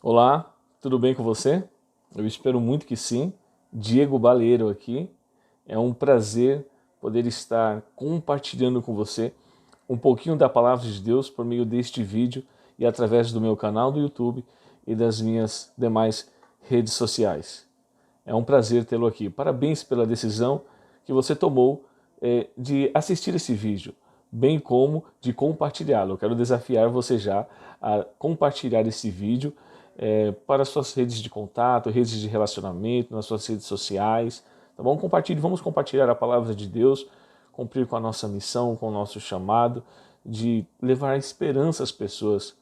Olá, tudo bem com você? Eu espero muito que sim. Diego Baleiro aqui. É um prazer poder estar compartilhando com você um pouquinho da palavra de Deus por meio deste vídeo e através do meu canal do YouTube e das minhas demais redes sociais. É um prazer tê-lo aqui. Parabéns pela decisão que você tomou de assistir esse vídeo, bem como de compartilhá-lo. Eu quero desafiar você já a compartilhar esse vídeo para suas redes de contato, redes de relacionamento, nas suas redes sociais. Tá bom? Compartilhe, vamos compartilhar a palavra de Deus, cumprir com a nossa missão, com o nosso chamado de levar esperança às pessoas.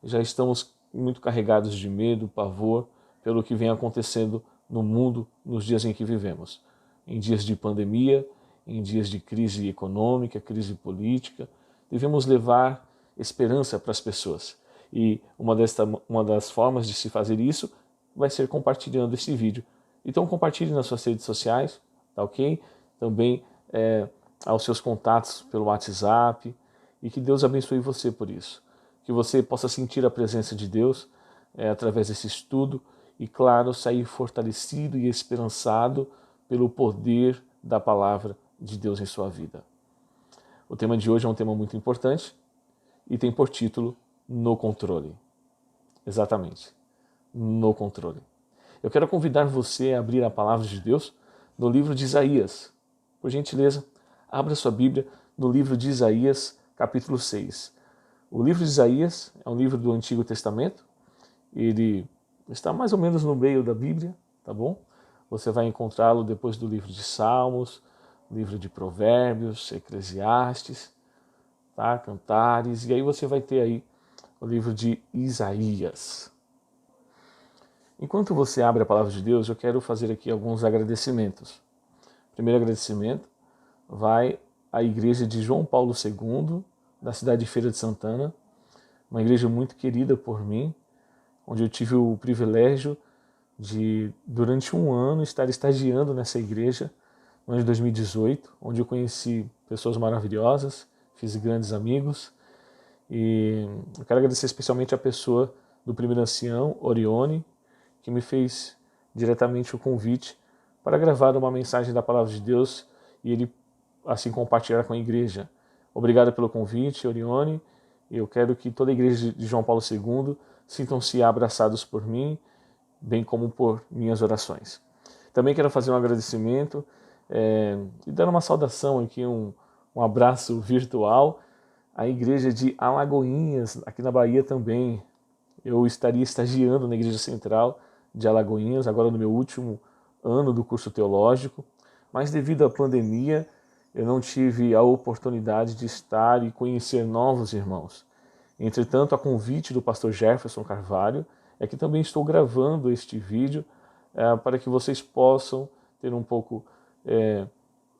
Já estamos muito carregados de medo, pavor, pelo que vem acontecendo no mundo nos dias em que vivemos. Em dias de pandemia, em dias de crise econômica, crise política, devemos levar esperança para as pessoas. E uma das formas de se fazer isso vai ser compartilhando esse vídeo. Então compartilhe nas suas redes sociais, tá ok? Também aos seus contatos pelo WhatsApp, e que Deus abençoe você por isso. Que você possa sentir a presença de Deus através desse estudo e, claro, sair fortalecido e esperançado pelo poder da palavra de Deus em sua vida. O tema de hoje é um tema muito importante e tem por título No Controle. Exatamente, no controle. Eu quero convidar você a abrir a palavra de Deus no livro de Isaías. Por gentileza, abra sua Bíblia no livro de Isaías, capítulo 6. O livro de Isaías é um livro do Antigo Testamento. Ele está mais ou menos no meio da Bíblia, tá bom? Você vai encontrá-lo depois do livro de Salmos, livro de Provérbios, Eclesiastes, tá? Cantares, e aí você vai ter aí o livro de Isaías. Enquanto você abre a palavra de Deus, eu quero fazer aqui alguns agradecimentos. O primeiro agradecimento vai à igreja de João Paulo II, da cidade de Feira de Santana, uma igreja muito querida por mim, onde eu tive o privilégio de, durante um ano, estar estagiando nessa igreja, no ano de 2018, onde eu conheci pessoas maravilhosas, fiz grandes amigos, e eu quero agradecer especialmente a pessoa do primeiro ancião, Orione, que me fez diretamente o convite para gravar uma mensagem da Palavra de Deus e ele assim compartilhar com a igreja. Obrigado pelo convite, Orione. Eu quero que toda a igreja de João Paulo II sintam-se abraçados por mim, bem como por minhas orações. Também quero fazer um agradecimento e dar uma saudação aqui, um abraço virtual à igreja de Alagoinhas, aqui na Bahia também. Eu estaria estagiando na igreja central de Alagoinhas, agora no meu último ano do curso teológico, mas devido à pandemia eu não tive a oportunidade de estar e conhecer novos irmãos. Entretanto, a convite do pastor Jefferson Carvalho é que também estou gravando este vídeo para que vocês possam ter um pouco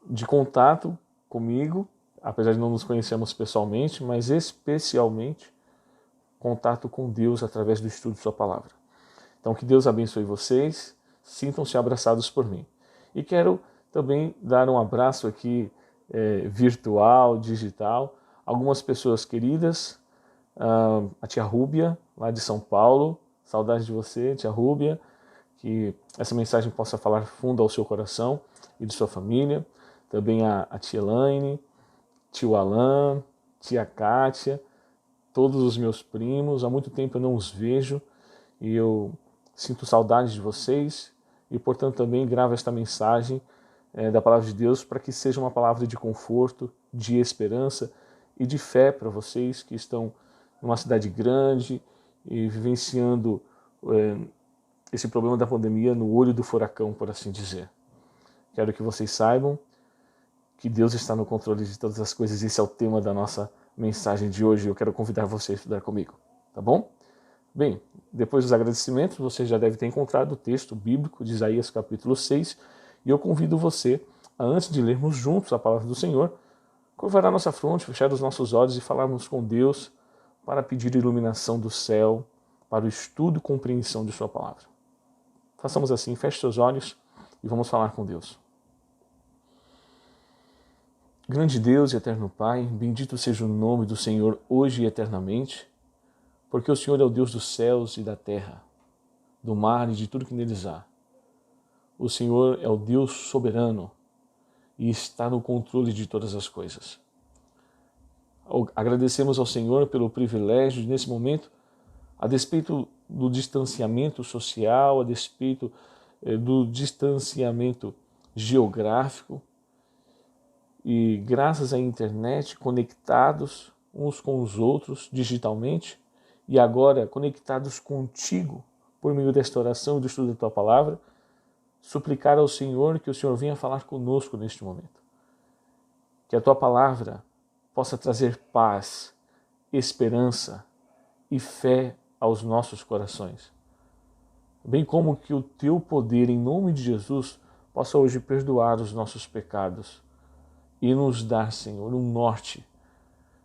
de contato comigo, apesar de não nos conhecermos pessoalmente, mas especialmente contato com Deus através do estudo de sua palavra. Então que Deus abençoe vocês, sintam-se abraçados por mim. E quero também dar um abraço aqui virtual, digital, algumas pessoas queridas, a tia Rúbia, lá de São Paulo, saudade de você, tia Rúbia, que essa mensagem possa falar fundo ao seu coração e de sua família. Também a tia Elaine, tio Alan, tia Kátia, todos os meus primos, há muito tempo eu não os vejo e eu sinto saudade de vocês e, portanto, também gravo esta mensagem da Palavra de Deus para que seja uma palavra de conforto, de esperança e de fé para vocês que estão numa cidade grande e vivenciando esse problema da pandemia no olho do furacão, por assim dizer. Quero que vocês saibam que Deus está no controle de todas as coisas. Esse é o tema da nossa mensagem de hoje. Eu quero convidar você a estudar comigo, tá bom? Bem, depois dos agradecimentos, você já deve ter encontrado o texto bíblico de Isaías capítulo 6, e eu convido você a, antes de lermos juntos a palavra do Senhor, curvar a nossa fronte, fechar os nossos olhos e falarmos com Deus para pedir iluminação do céu, para o estudo e compreensão de sua palavra. Façamos assim, feche seus olhos e vamos falar com Deus. Grande Deus e eterno Pai, bendito seja o nome do Senhor hoje e eternamente. porque o Senhor é o Deus dos céus e da terra, do mar e de tudo que neles há. O Senhor é o Deus soberano e está no controle de todas as coisas. Agradecemos ao Senhor pelo privilégio de, nesse momento, a despeito do distanciamento social, a despeito do distanciamento geográfico, e graças à internet, conectados uns com os outros digitalmente, e agora conectados contigo por meio desta oração e do estudo da Tua Palavra, suplicar ao Senhor que o Senhor venha falar conosco neste momento. Que a Tua Palavra possa trazer paz, esperança e fé aos nossos corações. Bem como que o Teu poder, em nome de Jesus, possa hoje perdoar os nossos pecados e nos dar, Senhor, um norte,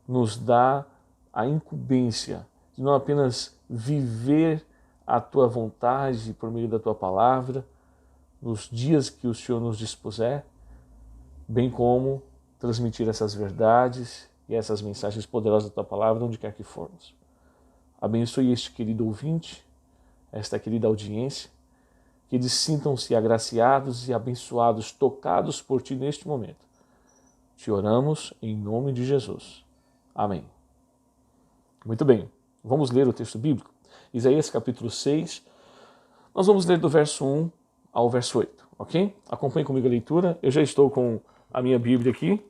nos dá a incumbência de não apenas viver a Tua vontade por meio da Tua Palavra, nos dias que o Senhor nos dispuser, bem como transmitir essas verdades e essas mensagens poderosas da Tua Palavra onde quer que formos. Abençoe este querido ouvinte, esta querida audiência, que eles sintam-se agraciados e abençoados, tocados por Ti neste momento. Te oramos em nome de Jesus. Amém. Muito bem, vamos ler o texto bíblico. Isaías capítulo 6, nós vamos ler do verso 1 ao verso 8, ok? Acompanhe comigo a leitura, eu já estou com a minha Bíblia aqui,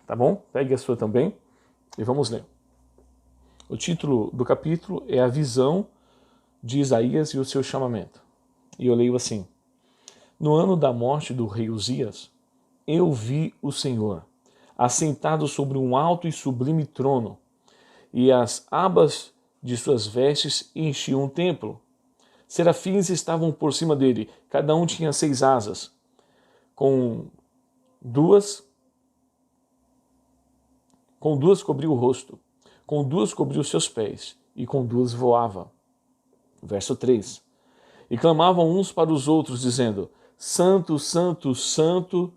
tá bom? Pegue a sua também e vamos ler. O título do capítulo é A Visão de Isaías e o seu chamamento. E eu leio assim: No ano da morte do rei Uzias, eu vi o Senhor, assentado sobre um alto e sublime trono, e as abas de suas vestes enchiam o templo. Serafins estavam por cima dele, cada um tinha 6 asas. Com duas cobriu o rosto, com 2 cobriu os seus pés, e com 2 voava. Verso 3. E clamavam uns para os outros, dizendo: Santo, Santo, Santo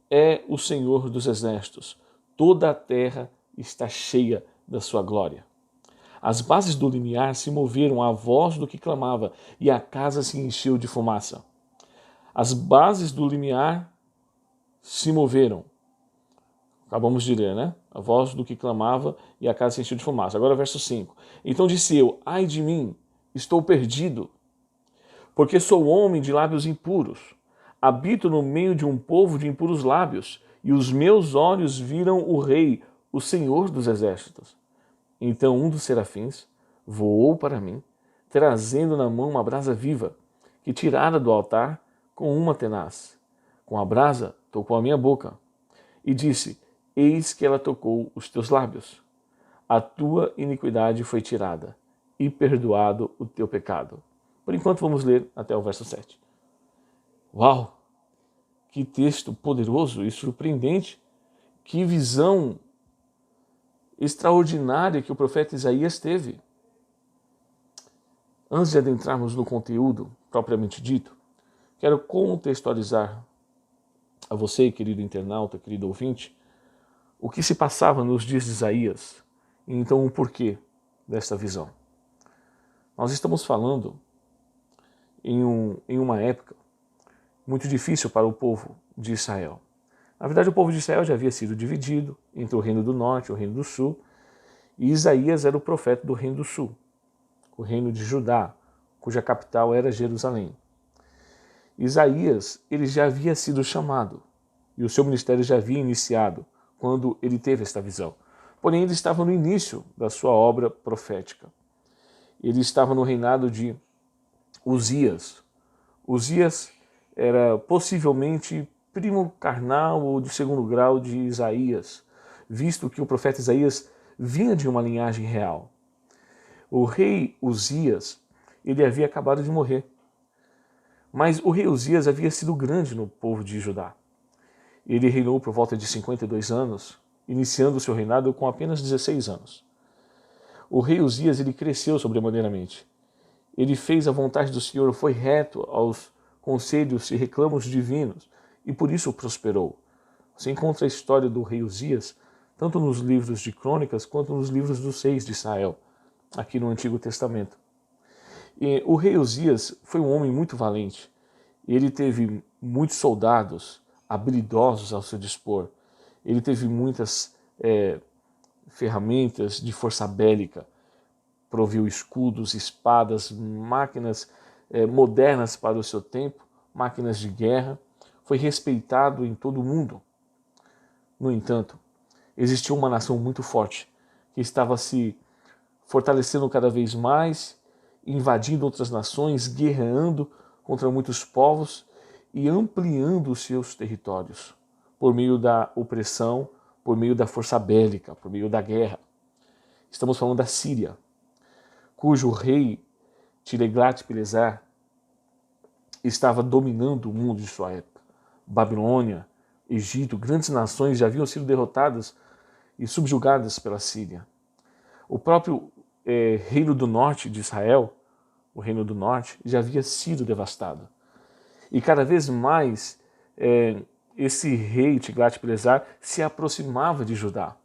é o Senhor dos exércitos. Toda a terra está cheia da sua glória. As bases do limiar se moveram à voz do que clamava, e a casa se encheu de fumaça. As bases do limiar se moveram. Acabamos de ler, né? A voz do que clamava e a casa se encheu de fumaça. Agora verso 5. Então disse eu: Ai de mim, estou perdido, porque sou homem de lábios impuros. Habito no meio de um povo de impuros lábios, e os meus olhos viram o Rei, o Senhor dos exércitos. Então um dos serafins voou para mim, trazendo na mão uma brasa viva, que tirara do altar com uma tenaz. Com a brasa tocou a minha boca, e disse: Eis que ela tocou os teus lábios. A tua iniquidade foi tirada, e perdoado o teu pecado. Por enquanto vamos ler até o verso 7. Uau! Que texto poderoso e surpreendente! Que visão extraordinária que o profeta Isaías teve. Antes de adentrarmos no conteúdo propriamente dito, quero contextualizar a você, querido internauta, querido ouvinte, o que se passava nos dias de Isaías e então o porquê desta visão. Nós estamos falando em uma época muito difícil para o povo de Israel. Na verdade, o povo de Israel já havia sido dividido entre o reino do norte e o reino do sul, e Isaías era o profeta do reino do sul, o reino de Judá, cuja capital era Jerusalém. Isaías, ele já havia sido chamado, e o seu ministério já havia iniciado quando ele teve esta visão. Porém, ele estava no início da sua obra profética. Ele estava no reinado de Uzias. Uzias era possivelmente primo carnal ou de segundo grau de Isaías, visto que o profeta Isaías vinha de uma linhagem real. O rei Uzias, ele havia acabado de morrer. Mas o rei Uzias havia sido grande no povo de Judá. Ele reinou por volta de 52 anos, iniciando seu reinado com apenas 16 anos. O rei Uzias, ele cresceu sobremaneiramente. Ele fez a vontade do Senhor, foi reto aos conselhos e reclamos divinos, e por isso prosperou. Você encontra a história do rei Uzias, tanto nos livros de crônicas, quanto nos livros dos reis de Israel. aqui no Antigo Testamento. E o rei Uzias foi um homem muito valente. Ele teve muitos soldados habilidosos ao seu dispor. Ele teve muitas ferramentas de força bélica. Proveu escudos, espadas, máquinas modernas para o seu tempo, máquinas de guerra. Foi respeitado em todo o mundo. No entanto, existia uma nação muito forte que estava se fortalecendo cada vez mais, invadindo outras nações, guerreando contra muitos povos e ampliando os seus territórios por meio da opressão, por meio da força bélica, por meio da guerra. Estamos falando da Síria, cujo rei Tiglat-Pileser estava dominando o mundo de sua época. Babilônia, Egito, grandes nações já haviam sido derrotadas e subjugadas pela Síria. O próprio reino do norte de Israel, o reino do norte, já havia sido devastado. E cada vez mais esse rei Tiglat-Pileser se aproximava de Judá.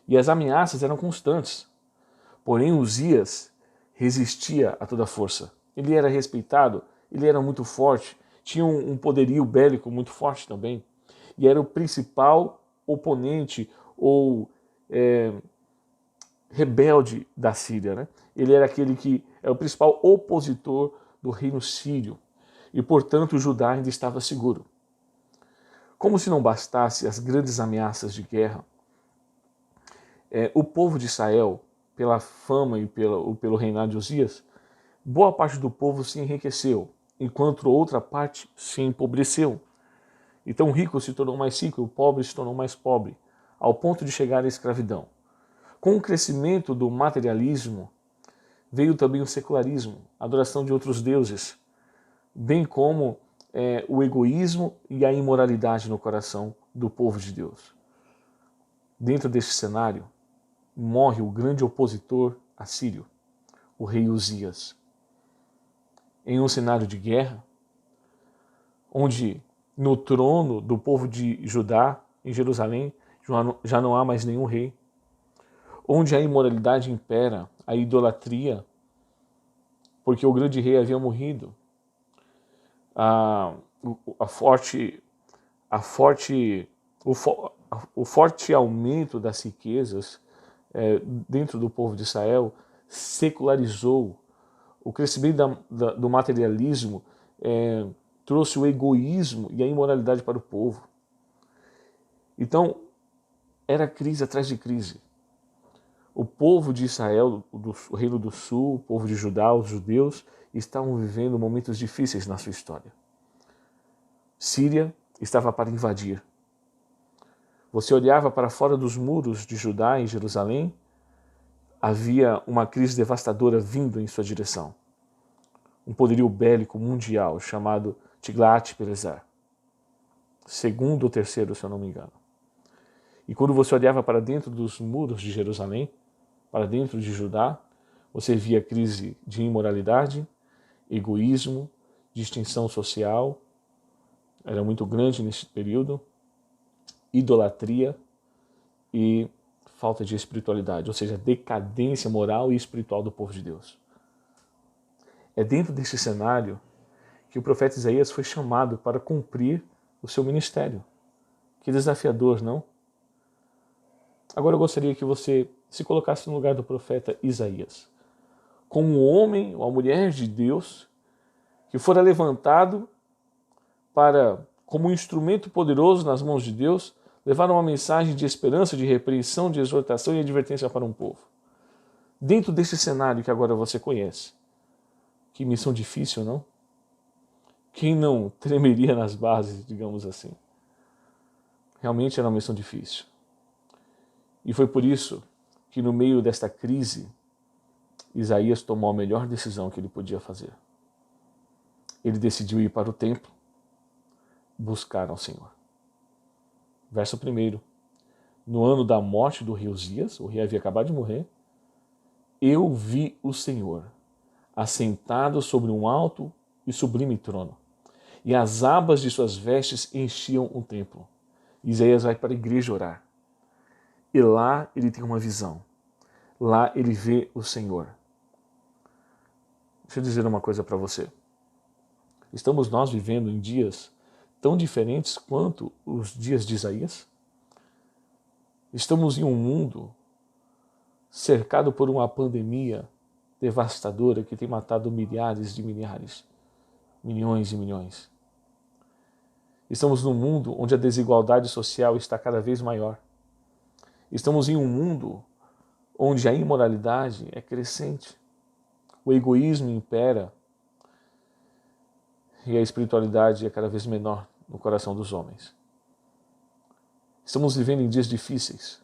E as ameaças eram constantes. Porém, Uzias resistia a toda força. Ele era respeitado, ele era muito forte, tinha um poderio bélico muito forte também. E era o principal oponente ou rebelde da Síria, né? Ele era aquele que é o principal opositor do reino sírio. E, portanto, Judá ainda estava seguro. Como se não bastasse as grandes ameaças de guerra, o povo de Israel, pela fama e pelo reinado de Uzias, boa parte do povo se enriqueceu, enquanto outra parte se empobreceu. Então o rico se tornou mais rico e o pobre se tornou mais pobre, ao ponto de chegar à escravidão. Com o crescimento do materialismo, veio também o secularismo, a adoração de outros deuses, bem como o egoísmo e a imoralidade no coração do povo de Deus. Dentro deste cenário, morre o grande opositor assírio, o rei Uzias. Em um cenário de guerra, onde no trono do povo de Judá, em Jerusalém, já não há mais nenhum rei, onde a imoralidade impera, a idolatria, porque o grande rei havia morrido, o forte aumento das riquezas dentro do povo de Israel secularizou. O crescimento do materialismo trouxe o egoísmo e a imoralidade para o povo. Então, era crise atrás de crise. O povo de Israel, o reino do sul, o povo de Judá, os judeus, estavam vivendo momentos difíceis na sua história. Síria estava para invadir. Você olhava para fora dos muros de Judá e Jerusalém, havia uma crise devastadora vindo em sua direção. Um poderio bélico mundial chamado Tiglat-Pileser. Segundo ou terceiro, se eu não me engano. E quando você olhava para dentro dos muros de Jerusalém, para dentro de Judá, você via crise de imoralidade, egoísmo, distinção social, era muito grande nesse período, idolatria e falta de espiritualidade, ou seja, decadência moral e espiritual do povo de Deus. É dentro desse cenário que o profeta Isaías foi chamado para cumprir o seu ministério. Que desafiador, não? Agora eu gostaria que você se colocasse no lugar do profeta Isaías, como um homem ou uma mulher de Deus que fora levantado para, como um instrumento poderoso nas mãos de Deus, levar uma mensagem de esperança, de repreensão, de exortação e advertência para um povo. Dentro desse cenário que agora você conhece. Que missão difícil, não? Quem não tremeria nas bases, digamos assim? Realmente era uma missão difícil. E foi por isso que no meio desta crise, Isaías tomou a melhor decisão que ele podia fazer. Ele decidiu ir para o templo, buscar ao Senhor. Verso 1. No ano da morte do rei Uzias, o rei havia acabado de morrer, eu vi o Senhor assentado sobre um alto e sublime trono, e as abas de suas vestes enchiam o templo. Isaías vai para a igreja orar. E lá ele tem uma visão. Lá ele vê o Senhor. Deixa eu dizer uma coisa para você. Estamos nós vivendo em dias tão diferentes quanto os dias de Isaías? Estamos em um mundo cercado por uma pandemia devastadora que tem matado milhares de milhares, milhões e milhões. Estamos num mundo onde a desigualdade social está cada vez maior. Estamos em um mundo onde a imoralidade é crescente, o egoísmo impera e a espiritualidade é cada vez menor no coração dos homens. Estamos vivendo em dias difíceis,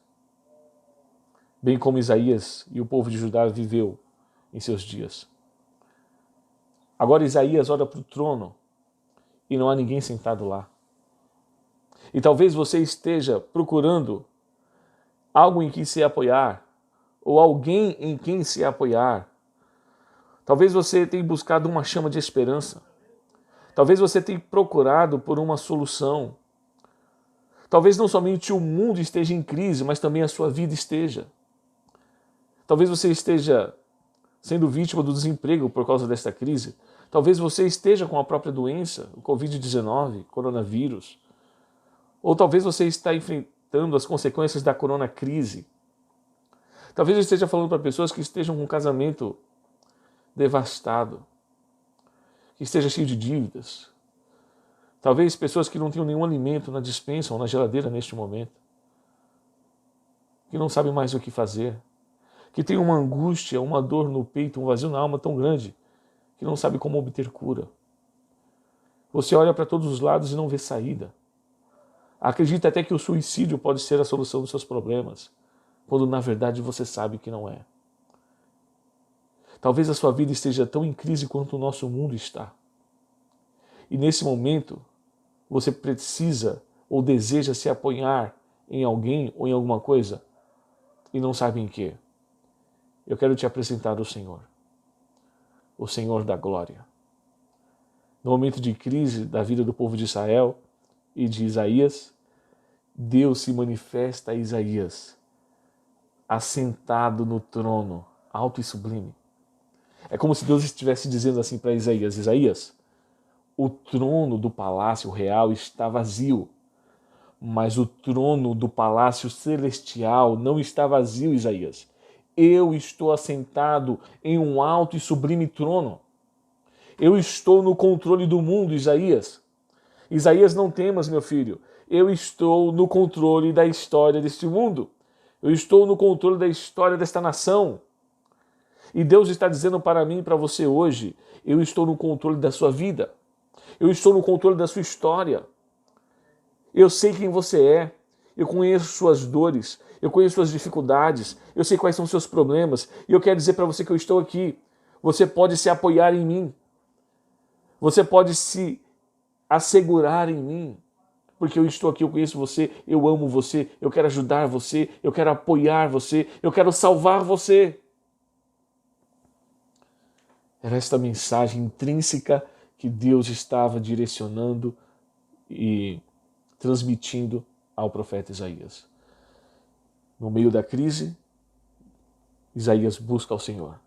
bem como Isaías e o povo de Judá viveu em seus dias. Agora Isaías olha para o trono e não há ninguém sentado lá. E talvez você esteja procurando algo em que se apoiar, ou alguém em quem se apoiar. Talvez você tenha buscado uma chama de esperança. Talvez você tenha procurado por uma solução. Talvez não somente o mundo esteja em crise, mas também a sua vida esteja. Talvez você esteja sendo vítima do desemprego por causa desta crise. Talvez você esteja com a própria doença, o Covid-19, coronavírus. Ou talvez você está enfrentando as consequências da coronacrise. Talvez eu esteja falando para pessoas que estejam com um casamento devastado, que esteja cheio de dívidas. Talvez pessoas que não tenham nenhum alimento na despensa ou na geladeira neste momento. Que não sabem mais o que fazer. Que tem uma angústia, uma dor no peito, um vazio na alma tão grande que não sabe como obter cura. Você olha para todos os lados e não vê saída. Acredita até que o suicídio pode ser a solução dos seus problemas, quando na verdade você sabe que não é. Talvez a sua vida esteja tão em crise quanto o nosso mundo está. E nesse momento, você precisa ou deseja se apoiar em alguém ou em alguma coisa e não sabe em quê. Eu quero te apresentar o Senhor da glória. No momento de crise da vida do povo de Israel e de Isaías, Deus se manifesta a Isaías, assentado no trono, alto e sublime. É como se Deus estivesse dizendo assim para Isaías: Isaías, o trono do palácio real está vazio, mas o trono do palácio celestial não está vazio, Isaías. Eu estou assentado em um alto e sublime trono. Eu estou no controle do mundo, Isaías. Isaías, não temas, meu filho. Eu estou no controle da história deste mundo. Eu estou no controle da história desta nação. E Deus está dizendo para mim e para você hoje: eu estou no controle da sua vida. Eu estou no controle da sua história. Eu sei quem você é. Eu conheço suas dores. Eu conheço suas dificuldades. Eu sei quais são seus problemas. E eu quero dizer para você que eu estou aqui. Você pode se apoiar em mim. Você pode se assegurar em mim. Porque eu estou aqui, eu conheço você, eu amo você, eu quero ajudar você, eu quero apoiar você, eu quero salvar você. Era esta mensagem intrínseca que Deus estava direcionando e transmitindo ao profeta Isaías. No meio da crise, Isaías busca ao Senhor.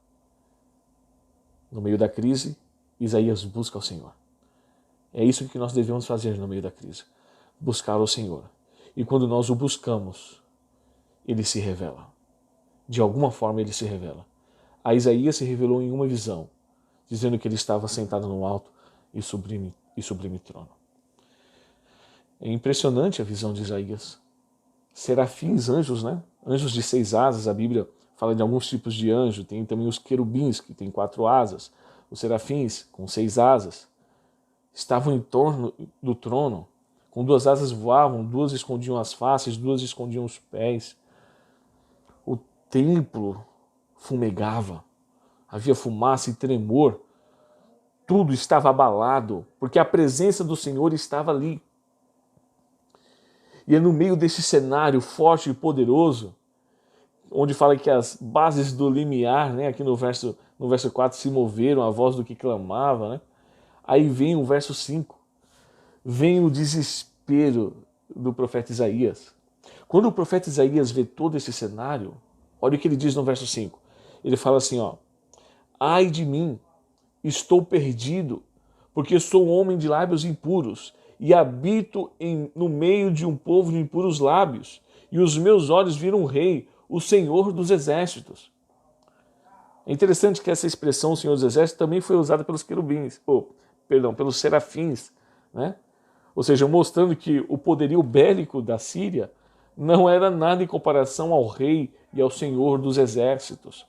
No meio da crise, Isaías busca ao Senhor. É isso que nós devemos fazer no meio da crise. Buscar ao Senhor. E quando nós o buscamos, ele se revela. De alguma forma ele se revela. A Isaías se revelou em uma visão, dizendo que ele estava sentado no alto e sublime trono. É impressionante a visão de Isaías. Serafins, anjos, né? Anjos de 6 asas, a Bíblia fala de alguns tipos de anjo. Tem também os querubins, que têm 4 asas. Os serafins, com 6 asas, estavam em torno do trono. Com 2 asas voavam, 2 escondiam as faces, 2 escondiam os pés. O templo fumegava. Havia fumaça e tremor. Tudo estava abalado, porque a presença do Senhor estava ali. E é no meio desse cenário forte e poderoso, onde fala que as bases do limiar, né, aqui no verso 4, se moveram, a voz do que clamava, né? Aí vem o verso 5. Vem o desespero do profeta Isaías. Quando o profeta Isaías vê todo esse cenário, Olha o que ele diz no verso 5. Ele fala assim, ó: ai de mim, estou perdido, porque sou um homem de lábios impuros e habito no meio de um povo de impuros lábios, e os meus olhos viram o Rei, o Senhor dos Exércitos. É interessante que essa expressão, o Senhor dos Exércitos, também foi usada pelos querubins, pelos serafins, né? Ou seja, mostrando que o poderio bélico da Síria não era nada em comparação ao Rei e ao Senhor dos Exércitos.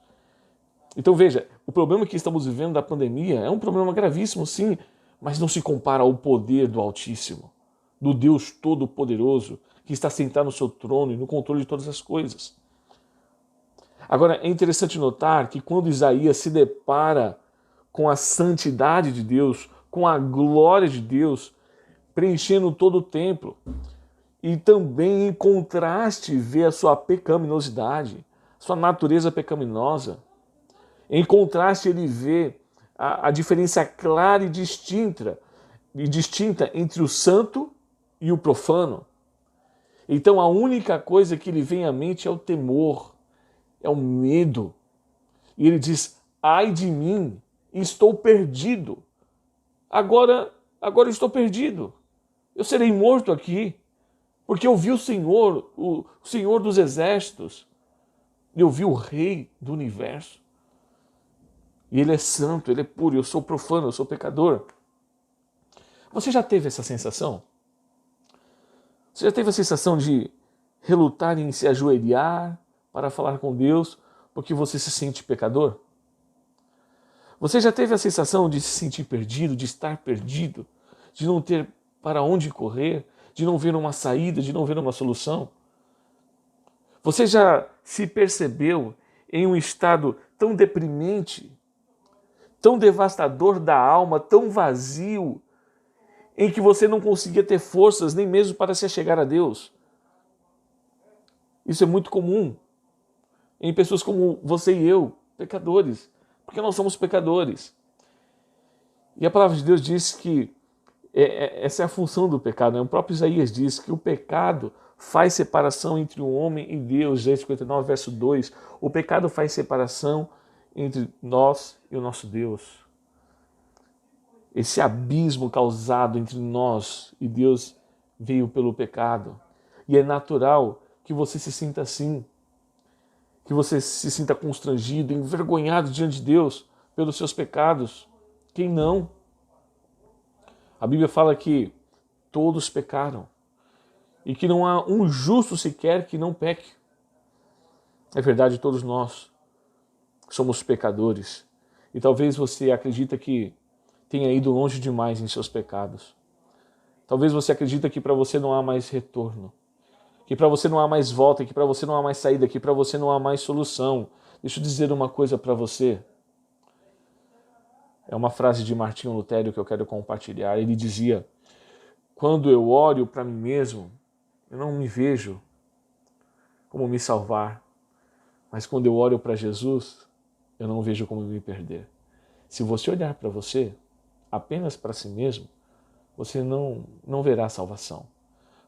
Então veja, o problema que estamos vivendo da pandemia é um problema gravíssimo, sim, mas não se compara ao poder do Altíssimo, do Deus Todo-Poderoso, que está sentado no seu trono e no controle de todas as coisas. Agora, é interessante notar que quando Isaías se depara com a santidade de Deus, com a glória de Deus, preenchendo todo o templo, e também em contraste vê a sua pecaminosidade, sua natureza pecaminosa. Em contraste, ele vê a diferença clara e distinta entre o santo e o profano. Então a única coisa que lhe vem à mente é o temor, é o medo. E ele diz: ai de mim, estou perdido. Agora estou perdido. Eu serei morto aqui, porque eu vi o Senhor dos Exércitos. Eu vi o Rei do Universo. E ele é santo, ele é puro, eu sou profano, eu sou pecador. Você já teve essa sensação? Você já teve a sensação de relutar em se ajoelhar para falar com Deus porque você se sente pecador? Você já teve a sensação de se sentir perdido, de estar perdido, de não ter para onde correr, de não ver uma saída, de não ver uma solução? Você já se percebeu em um estado tão deprimente, tão devastador da alma, tão vazio, em que você não conseguia ter forças nem mesmo para se achegar a Deus? Isso é muito comum em pessoas como você e eu, pecadores, porque nós somos pecadores. E a palavra de Deus diz que essa é a função do pecado, né? O próprio Isaías diz que o pecado faz separação entre o homem e Deus. Isaías 59, verso 2. O pecado faz separação entre nós e o nosso Deus. Esse abismo causado entre nós e Deus veio pelo pecado. E é natural que você se sinta assim, que você se sinta constrangido, envergonhado diante de Deus pelos seus pecados. Quem não? A Bíblia fala que todos pecaram e que não há um justo sequer que não peque. É verdade, todos nós somos pecadores. E talvez você acredita que tenha ido longe demais em seus pecados. Talvez você acredita que para você não há mais retorno, que para você não há mais volta, que para você não há mais saída, que para você não há mais solução. Deixa eu dizer uma coisa para você. É uma frase de Martinho Lutero que eu quero compartilhar. Ele dizia: quando eu olho para mim mesmo, eu não me vejo como me salvar. Mas quando eu olho para Jesus, eu não vejo como me perder. Se você olhar para você, apenas para si mesmo, você não verá salvação.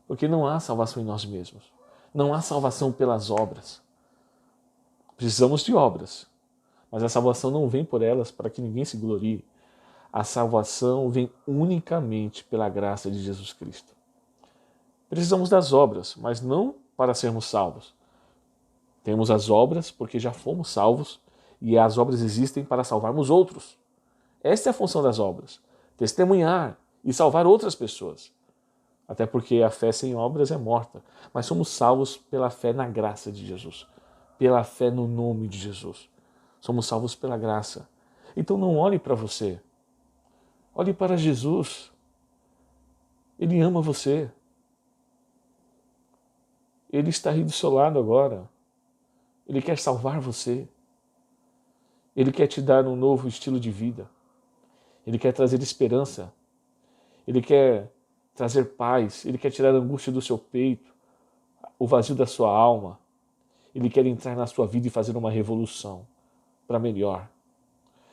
Porque não há salvação em nós mesmos. Não há salvação pelas obras. Precisamos de obras, mas a salvação não vem por elas para que ninguém se glorie. A salvação vem unicamente pela graça de Jesus Cristo. Precisamos das obras, mas não para sermos salvos. Temos as obras porque já fomos salvos e as obras existem para salvarmos outros. Esta é a função das obras: testemunhar e salvar outras pessoas. Até porque a fé sem obras é morta. Mas somos salvos pela fé na graça de Jesus. Pela fé no nome de Jesus. Somos salvos pela graça. Então não olhe para você. Olhe para Jesus. Ele ama você. Ele está aí do seu lado agora. Ele quer salvar você. Ele quer te dar um novo estilo de vida. Ele quer trazer esperança. Ele quer trazer paz. Ele quer tirar a angústia do seu peito, o vazio da sua alma. Ele quer entrar na sua vida e fazer uma revolução para melhor.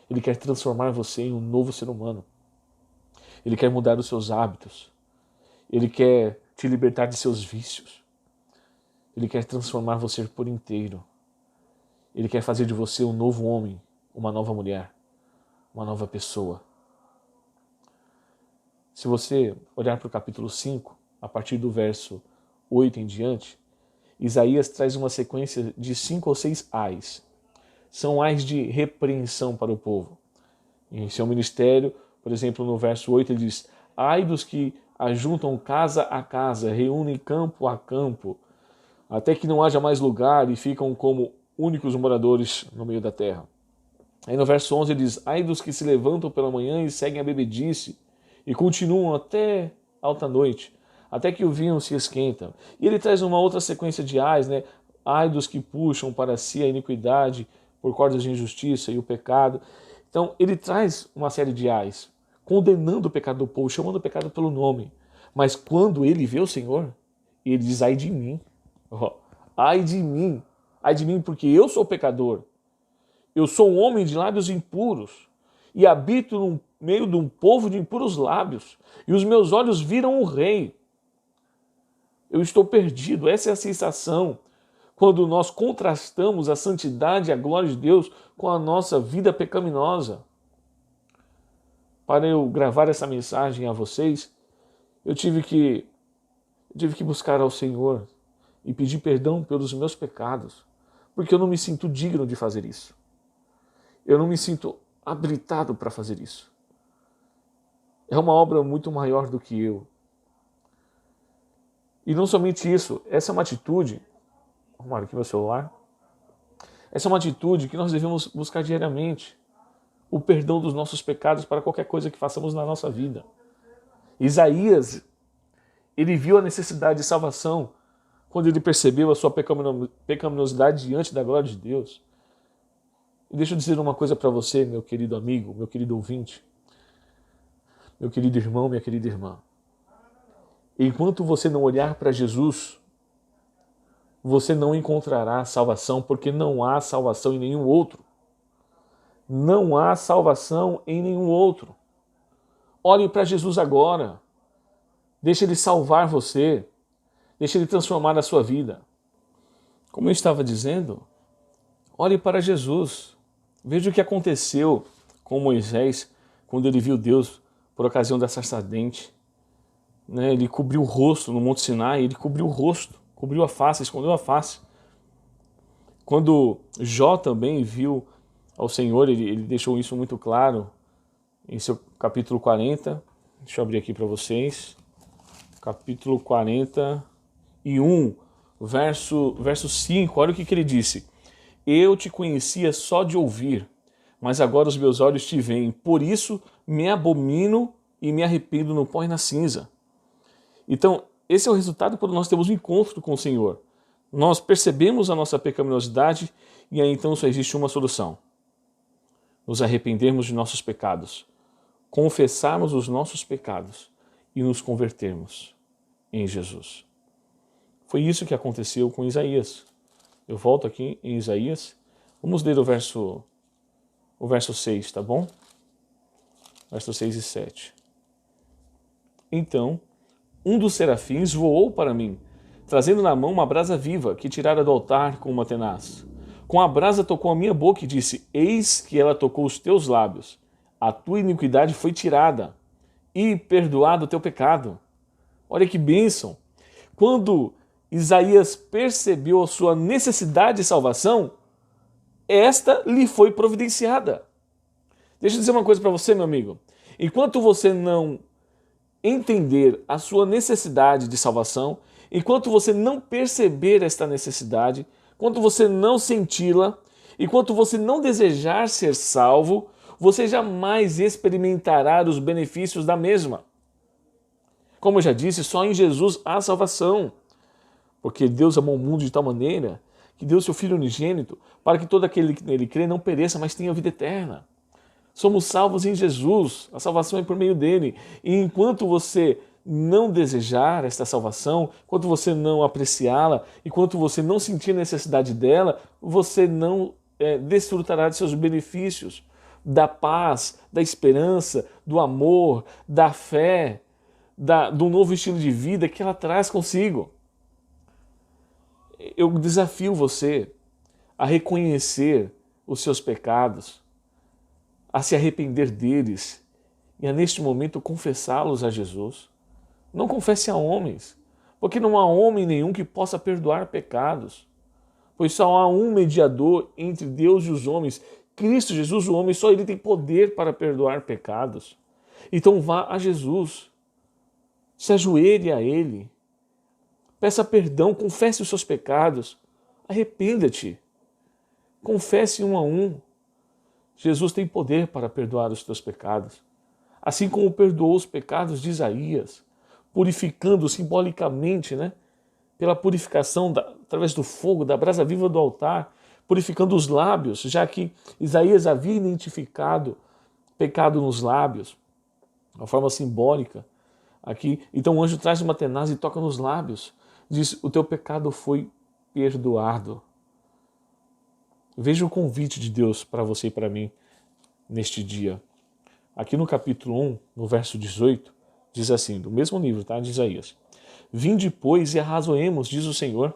Ele quer transformar você em um novo ser humano. Ele quer mudar os seus hábitos. Ele quer te libertar de seus vícios. Ele quer transformar você por inteiro. Ele quer fazer de você um novo homem, uma nova mulher, uma nova pessoa. Se você olhar para o capítulo 5, a partir do verso 8 em diante, Isaías traz uma sequência de 5 ou 6 ais. São ais de repreensão para o povo. Em seu ministério, por exemplo, no verso 8 ele diz: ai dos que ajuntam casa a casa, reúnem campo a campo, até que não haja mais lugar e ficam como únicos moradores no meio da terra. Aí no verso 11 ele diz: ai dos que se levantam pela manhã e seguem a bebedice e continuam até alta noite, até que o vinho se esquenta. E ele traz uma outra sequência de ais, né? Ai dos que puxam para si a iniquidade por cordas de injustiça e o pecado. Então ele traz uma série de ais, condenando o pecado do povo, chamando o pecado pelo nome. Mas quando ele vê o Senhor, ele diz: ai de mim, ai de mim, porque eu sou pecador. Eu sou um homem de lábios impuros e habito no meio de um povo de impuros lábios, e os meus olhos viram o Rei. Eu estou perdido. Essa é a sensação quando nós contrastamos a santidade e a glória de Deus com a nossa vida pecaminosa. Para eu gravar essa mensagem a vocês, eu tive que buscar ao Senhor e pedir perdão pelos meus pecados, porque eu não me sinto digno de fazer isso. Eu não me sinto habilitado para fazer isso. É uma obra muito maior do que eu. E não somente isso, essa é uma atitude, vou arrumar aqui meu celular, essa é uma atitude que nós devemos buscar diariamente, o perdão dos nossos pecados para qualquer coisa que façamos na nossa vida. Isaías, ele viu a necessidade de salvação quando ele percebeu a sua pecaminosidade diante da glória de Deus. E deixa eu dizer uma coisa para você, meu querido amigo, meu querido ouvinte, meu querido irmão, minha querida irmã. Enquanto você não olhar para Jesus, você não encontrará salvação, porque não há salvação em nenhum outro. Não há salvação em nenhum outro. Olhe para Jesus agora. Deixe Ele salvar você. Deixe Ele transformar a sua vida. Como eu estava dizendo, olhe para Jesus. Veja o que aconteceu com Moisés quando ele viu Deus por ocasião da sarça ardente. Ele cobriu o rosto no Monte Sinai, ele cobriu o rosto, cobriu a face, escondeu a face. Quando Jó também viu ao Senhor, ele deixou isso muito claro em seu capítulo 40. Deixa eu abrir aqui para vocês. Capítulo 41, verso 5. Olha o que ele disse. Eu te conhecia só de ouvir, mas agora os meus olhos te veem. Por isso me abomino e me arrependo no pó e na cinza. Então, esse é o resultado quando nós temos um encontro com o Senhor. Nós percebemos a nossa pecaminosidade e aí então só existe uma solução. Nos arrependermos de nossos pecados, confessarmos os nossos pecados e nos convertermos em Jesus. Foi isso que aconteceu com Isaías. Eu volto aqui em Isaías. Vamos ler o verso 6, tá bom? Versos 6 e 7. Então, um dos serafins voou para mim, trazendo na mão uma brasa viva que tirara do altar com uma tenaz. Com a brasa tocou a minha boca e disse: eis que ela tocou os teus lábios. A tua iniquidade foi tirada e perdoado o teu pecado. Olha que bênção! Quando Isaías percebeu a sua necessidade de salvação, esta lhe foi providenciada. Deixa eu dizer uma coisa para você, meu amigo. Enquanto você não entender a sua necessidade de salvação, enquanto você não perceber esta necessidade, enquanto você não senti-la, enquanto você não desejar ser salvo, você jamais experimentará os benefícios da mesma. Como eu já disse, só em Jesus há salvação. Porque Deus amou o mundo de tal maneira que deu seu Filho unigênito para que todo aquele que nele crê não pereça, mas tenha vida eterna. Somos salvos em Jesus, a salvação é por meio dele. E enquanto você não desejar esta salvação, enquanto você não apreciá-la, enquanto você não sentir necessidade dela, você não desfrutará de seus benefícios, da paz, da esperança, do amor, da fé, do novo estilo de vida que ela traz consigo. Eu desafio você a reconhecer os seus pecados, a se arrepender deles e a neste momento confessá-los a Jesus. Não confesse a homens, porque não há homem nenhum que possa perdoar pecados, pois só há um mediador entre Deus e os homens, Cristo Jesus, o homem, só ele tem poder para perdoar pecados. Então vá a Jesus, se ajoelhe a ele, peça perdão, confesse os seus pecados, arrependa-te, confesse um a um. Jesus tem poder para perdoar os teus pecados, assim como perdoou os pecados de Isaías, purificando simbolicamente, pela purificação através do fogo, da brasa viva do altar, purificando os lábios, já que Isaías havia identificado pecado nos lábios, uma forma simbólica aqui. Então o anjo traz uma tenaz e toca nos lábios, diz: o teu pecado foi perdoado. Veja o convite de Deus para você e para mim neste dia. Aqui no capítulo 1, no verso 18, diz assim, do mesmo livro, de Isaías: vinde, pois, e arrazoemos, diz o Senhor.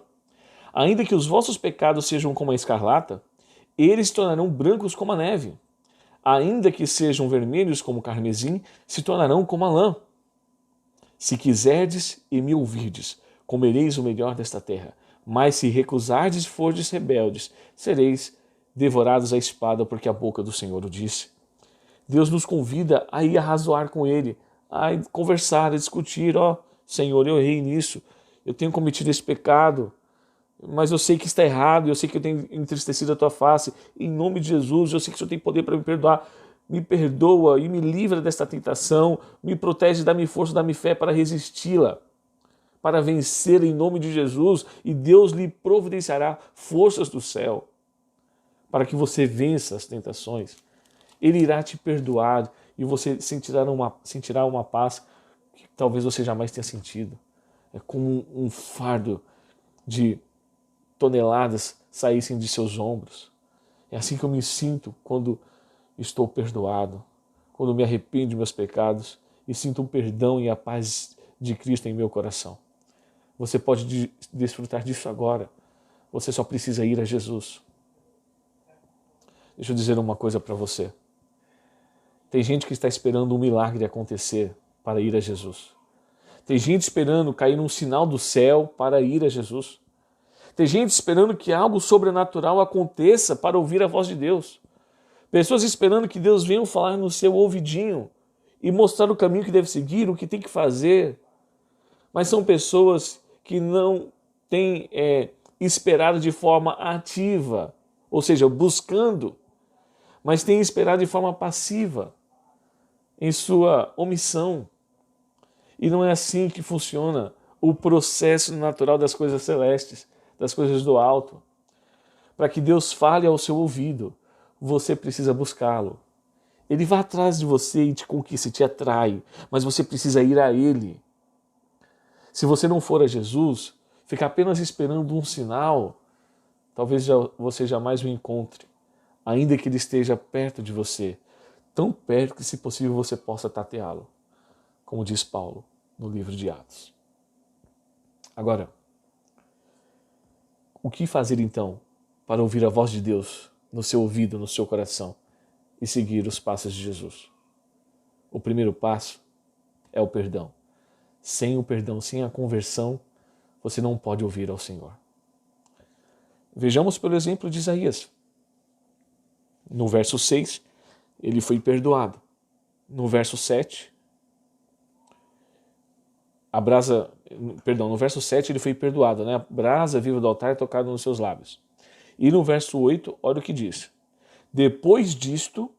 Ainda que os vossos pecados sejam como a escarlata, eles se tornarão brancos como a neve. Ainda que sejam vermelhos como o carmesim, se tornarão como a lã. Se quiserdes e me ouvirdes, comereis o melhor desta terra. Mas se recusardes e fordes rebeldes, sereis devorados à espada, porque a boca do Senhor o disse. Deus nos convida a ir arrazoar com Ele, a conversar, a discutir. Senhor, eu errei nisso, eu tenho cometido esse pecado, mas eu sei que está errado, eu sei que eu tenho entristecido a tua face. Em nome de Jesus, eu sei que o Senhor tem poder para me perdoar. Me perdoa e me livra desta tentação, me protege, dá-me força, dá-me fé para resisti-la, para vencer em nome de Jesus, e Deus lhe providenciará forças do céu para que você vença as tentações. Ele irá te perdoar e você sentirá uma paz que talvez você jamais tenha sentido. É como um fardo de toneladas saíssem de seus ombros. É assim que eu me sinto quando estou perdoado, quando me arrependo de meus pecados e sinto o perdão e a paz de Cristo em meu coração. Você pode desfrutar disso agora. Você só precisa ir a Jesus. Deixa eu dizer uma coisa para você. Tem gente que está esperando um milagre acontecer para ir a Jesus. Tem gente esperando cair um sinal do céu para ir a Jesus. Tem gente esperando que algo sobrenatural aconteça para ouvir a voz de Deus. Pessoas esperando que Deus venha falar no seu ouvidinho e mostrar o caminho que deve seguir, o que tem que fazer. Mas são pessoas que não têm esperado de forma ativa, ou seja, buscando, mas têm esperado de forma passiva, em sua omissão. E não é assim que funciona o processo natural das coisas celestes, das coisas do alto. Para que Deus fale ao seu ouvido, você precisa buscá-lo. Ele vai atrás de você e te conquista, te atrai, mas você precisa ir a Ele. Se você não for a Jesus, ficar apenas esperando um sinal, talvez você jamais o encontre, ainda que Ele esteja perto de você, tão perto que, se possível, você possa tateá-lo, como diz Paulo no livro de Atos. Agora, o que fazer então para ouvir a voz de Deus no seu ouvido, no seu coração e seguir os passos de Jesus? O primeiro passo é o perdão. Sem o perdão, sem a conversão, você não pode ouvir ao Senhor. Vejamos pelo exemplo de Isaías. No verso 6, ele foi perdoado. No verso 7, no verso 7 ele foi perdoado, A brasa viva do altar é tocada nos seus lábios. E no verso 8, olha o que diz. Depois disto,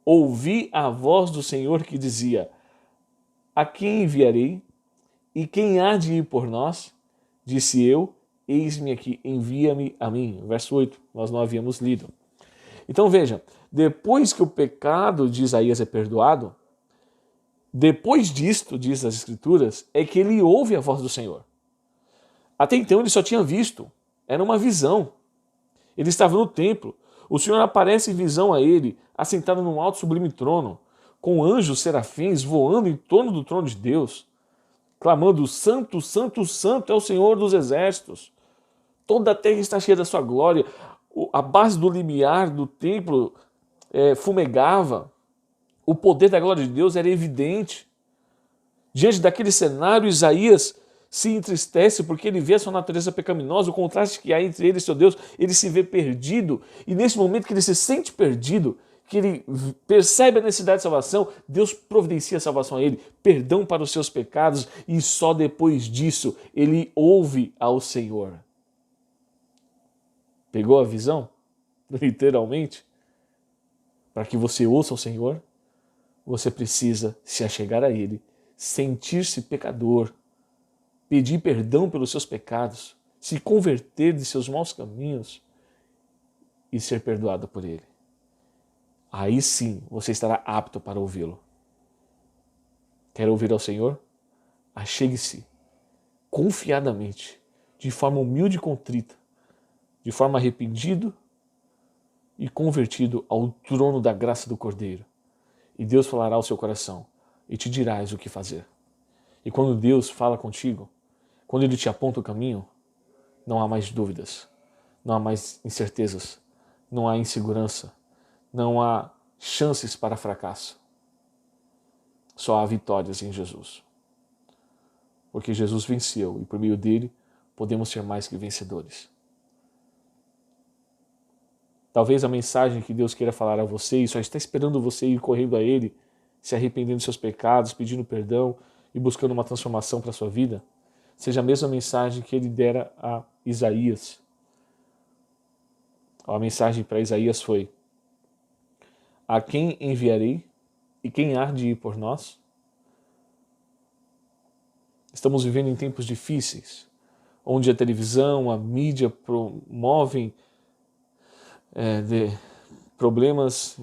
ouvi a voz do Senhor que dizia: a quem enviarei? E quem há de ir por nós? Disse eu: eis-me aqui, envia-me a mim. Verso 8, nós não havíamos lido. Então veja, depois que o pecado de Isaías é perdoado, depois disto, diz as Escrituras, é que ele ouve a voz do Senhor. Até então ele só tinha visto, era uma visão. Ele estava no templo, o Senhor aparece em visão a ele, assentado num alto sublime trono, com anjos serafins voando em torno do trono de Deus, clamando: Santo, Santo, Santo é o Senhor dos exércitos. Toda a terra está cheia da sua glória. a base do limiar do templo fumegava, o poder da glória de Deus era evidente. Diante daquele cenário, Isaías se entristece porque ele vê a sua natureza pecaminosa, o contraste que há entre ele e seu Deus, ele se vê perdido, e nesse momento que ele se sente perdido, que ele percebe a necessidade de salvação, Deus providencia a salvação a ele, perdão para os seus pecados, e só depois disso ele ouve ao Senhor. Pegou a visão? Literalmente? Para que você ouça o Senhor, você precisa se achegar a Ele, sentir-se pecador, pedir perdão pelos seus pecados, se converter de seus maus caminhos e ser perdoado por Ele. Aí sim você estará apto para ouvi-lo. Quer ouvir ao Senhor? Achegue-se confiadamente, de forma humilde e contrita, de forma arrependido e convertido ao trono da graça do Cordeiro. E Deus falará ao seu coração e te dirás o que fazer. E quando Deus fala contigo, quando Ele te aponta o caminho, não há mais dúvidas, não há mais incertezas, não há insegurança, não há chances para fracasso. Só há vitórias em Jesus. Porque Jesus venceu e por meio dele podemos ser mais que vencedores. Talvez a mensagem que Deus queira falar a você e só está esperando você ir correndo a Ele, se arrependendo dos seus pecados, pedindo perdão e buscando uma transformação para a sua vida, seja a mesma mensagem que Ele dera a Isaías. A mensagem para Isaías foi: a quem enviarei e quem há de ir por nós? Estamos vivendo em tempos difíceis, onde a televisão, a mídia promovem problemas,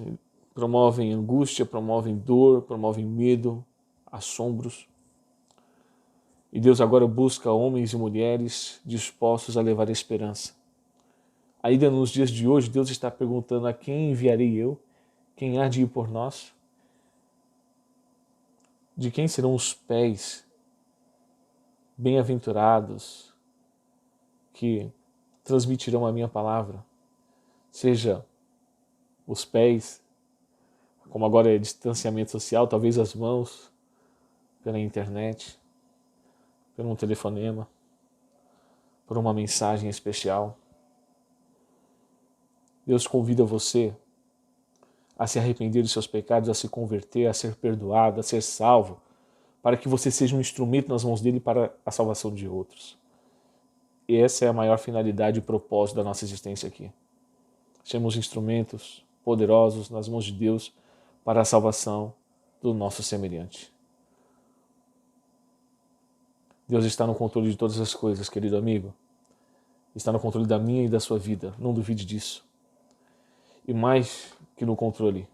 promovem angústia, promovem dor, promovem medo, assombros. E Deus agora busca homens e mulheres dispostos a levar a esperança. Ainda nos dias de hoje, Deus está perguntando: a quem enviarei eu? Quem há de ir por nós? De quem serão os pés bem-aventurados que transmitirão a minha palavra? Seja os pés, como agora é distanciamento social, talvez as mãos, pela internet, por um telefonema, por uma mensagem especial. Deus convida você a se arrepender dos seus pecados, a se converter, a ser perdoado, a ser salvo, para que você seja um instrumento nas mãos dele para a salvação de outros. E essa é a maior finalidade e propósito da nossa existência aqui. Sermos instrumentos poderosos nas mãos de Deus para a salvação do nosso semelhante. Deus está no controle de todas as coisas, querido amigo. Está no controle da minha e da sua vida, não duvide disso. E mais que no controle,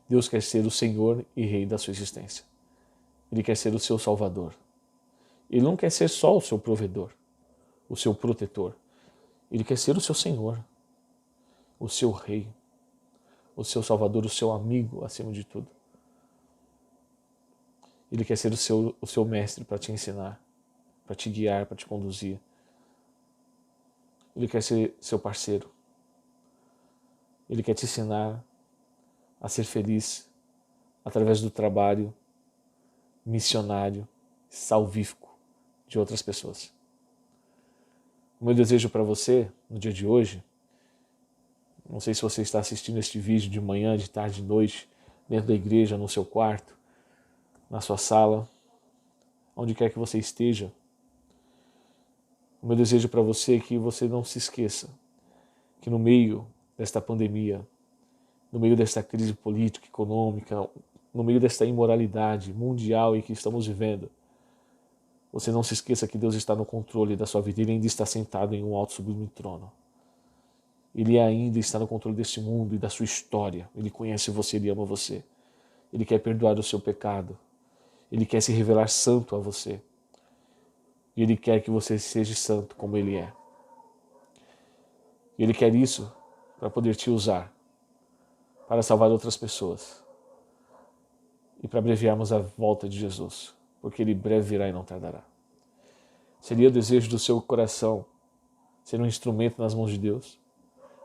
Deus quer ser o Senhor e Rei da sua existência. Ele quer ser o seu Salvador. Ele não quer ser só o seu provedor, o seu protetor. Ele quer ser o seu Senhor, o seu Rei, o seu Salvador, o seu amigo, acima de tudo. Ele quer ser o seu mestre para te ensinar, para te guiar, para te conduzir. Ele quer ser seu parceiro. Ele quer te ensinar a ser feliz através do trabalho missionário, salvífico de outras pessoas. O meu desejo para você, no dia de hoje, não sei se você está assistindo este vídeo de manhã, de tarde, de noite, dentro da igreja, no seu quarto, na sua sala, onde quer que você esteja. O meu desejo para você é que você não se esqueça que no meio desta pandemia, no meio desta crise política, econômica, no meio desta imoralidade mundial em que estamos vivendo, você não se esqueça que Deus está no controle da sua vida. Ele ainda está sentado em um alto sublime trono. Ele ainda está no controle deste mundo e da sua história. Ele conhece você, Ele ama você. Ele quer perdoar o seu pecado. Ele quer se revelar santo a você. E Ele quer que você seja santo como Ele é. E Ele quer isso para poder te usar, para salvar outras pessoas e para abreviarmos a volta de Jesus, porque Ele breve virá e não tardará. Seria o desejo do seu coração ser um instrumento nas mãos de Deus,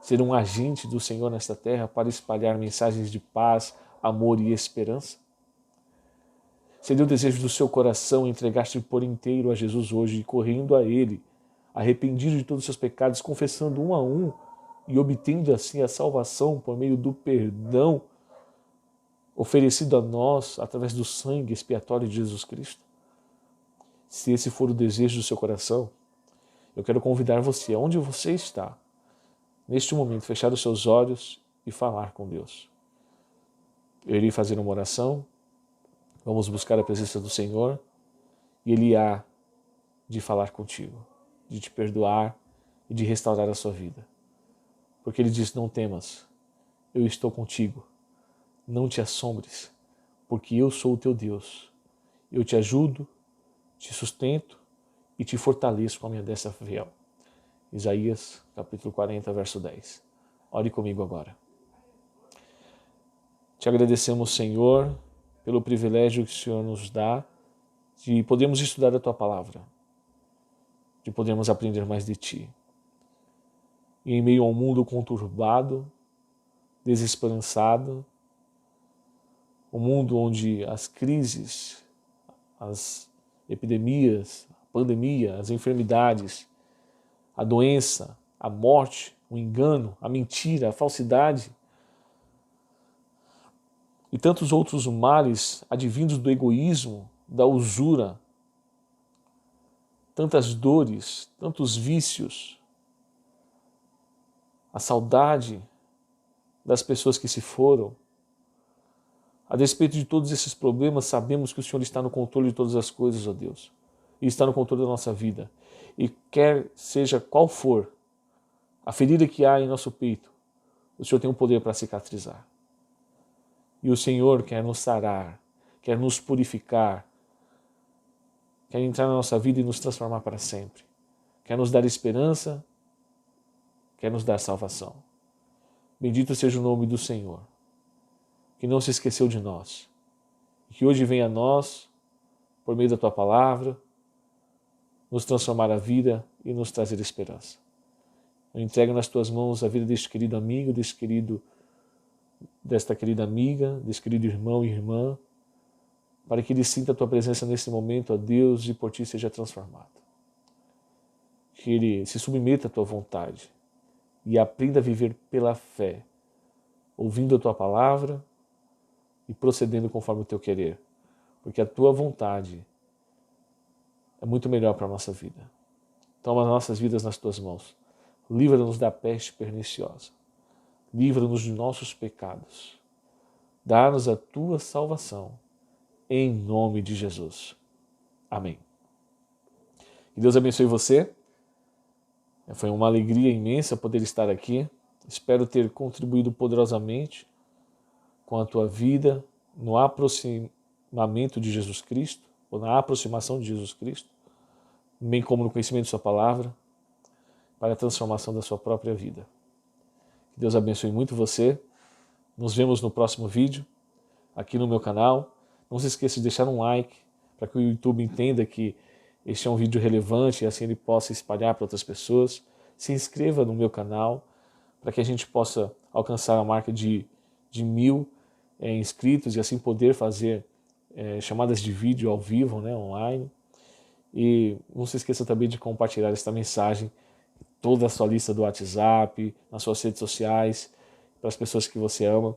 ser um agente do Senhor nesta terra para espalhar mensagens de paz, amor e esperança? Seria o desejo do seu coração entregar-se por inteiro a Jesus hoje e correndo a Ele, arrependido de todos os seus pecados, confessando um a um e obtendo assim a salvação por meio do perdão oferecido a nós através do sangue expiatório de Jesus Cristo? Se esse for o desejo do seu coração, eu quero convidar você, onde você está, neste momento, fechar os seus olhos e falar com Deus. Eu irei fazer uma oração, vamos buscar a presença do Senhor e Ele há de falar contigo, de te perdoar e de restaurar a sua vida. Porque Ele diz, não temas, eu estou contigo, não te assombres, porque eu sou o teu Deus. Eu te ajudo, te sustento e te fortaleço com a minha destra fiel. Isaías, capítulo 40, verso 10. Ore comigo agora. Te agradecemos, Senhor, pelo privilégio que o Senhor nos dá de podermos estudar a Tua Palavra, de podermos aprender mais de Ti. E em meio a um mundo conturbado, desesperançado, um mundo onde as crises, as epidemias, a pandemia, as enfermidades, a doença, a morte, o engano, a mentira, a falsidade e tantos outros males advindos do egoísmo, da usura, tantas dores, tantos vícios, a saudade das pessoas que se foram. A despeito de todos esses problemas, sabemos que o Senhor está no controle de todas as coisas, ó Deus, e está no controle da nossa vida. E quer seja qual for a ferida que há em nosso peito, o Senhor tem o poder para cicatrizar. E o Senhor quer nos sarar, quer nos purificar, quer entrar na nossa vida e nos transformar para sempre. Quer nos dar esperança, quer nos dar salvação. Bendito seja o nome do Senhor, que não se esqueceu de nós, e que hoje vem a nós, por meio da Tua Palavra, nos transformar a vida e nos trazer esperança. Eu entrego nas Tuas mãos a vida deste querido amigo, desta querida amiga, deste querido irmão e irmã, para que ele sinta a Tua presença nesse momento, ó Deus, e por Ti seja transformado. Que ele se submeta à Tua vontade e aprenda a viver pela fé, ouvindo a Tua Palavra e procedendo conforme o Teu querer, porque a Tua vontade é muito melhor para a nossa vida. Toma as nossas vidas nas Tuas mãos. Livra-nos da peste perniciosa. Livra-nos de nossos pecados. Dá-nos a Tua salvação. Em nome de Jesus. Amém. Que Deus abençoe você. Foi uma alegria imensa poder estar aqui. Espero ter contribuído poderosamente com a tua vida no aproximamento de Jesus Cristo, ou na aproximação de Jesus Cristo, bem como no conhecimento de Sua Palavra, para a transformação da sua própria vida. Que Deus abençoe muito você. Nos vemos no próximo vídeo, aqui no meu canal. Não se esqueça de deixar um like, para que o YouTube entenda que este é um vídeo relevante e assim ele possa espalhar para outras pessoas. Se inscreva no meu canal, para que a gente possa alcançar a marca de 1000 inscritos e assim poder fazer chamadas de vídeo ao vivo, né, online. E não se esqueça também de compartilhar esta mensagem, toda a sua lista do WhatsApp, nas suas redes sociais, para as pessoas que você ama.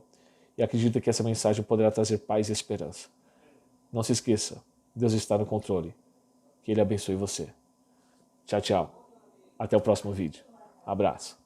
E acredita que essa mensagem poderá trazer paz e esperança. Não se esqueça, Deus está no controle. Que Ele abençoe você. Tchau, tchau. Até o próximo vídeo. Abraço.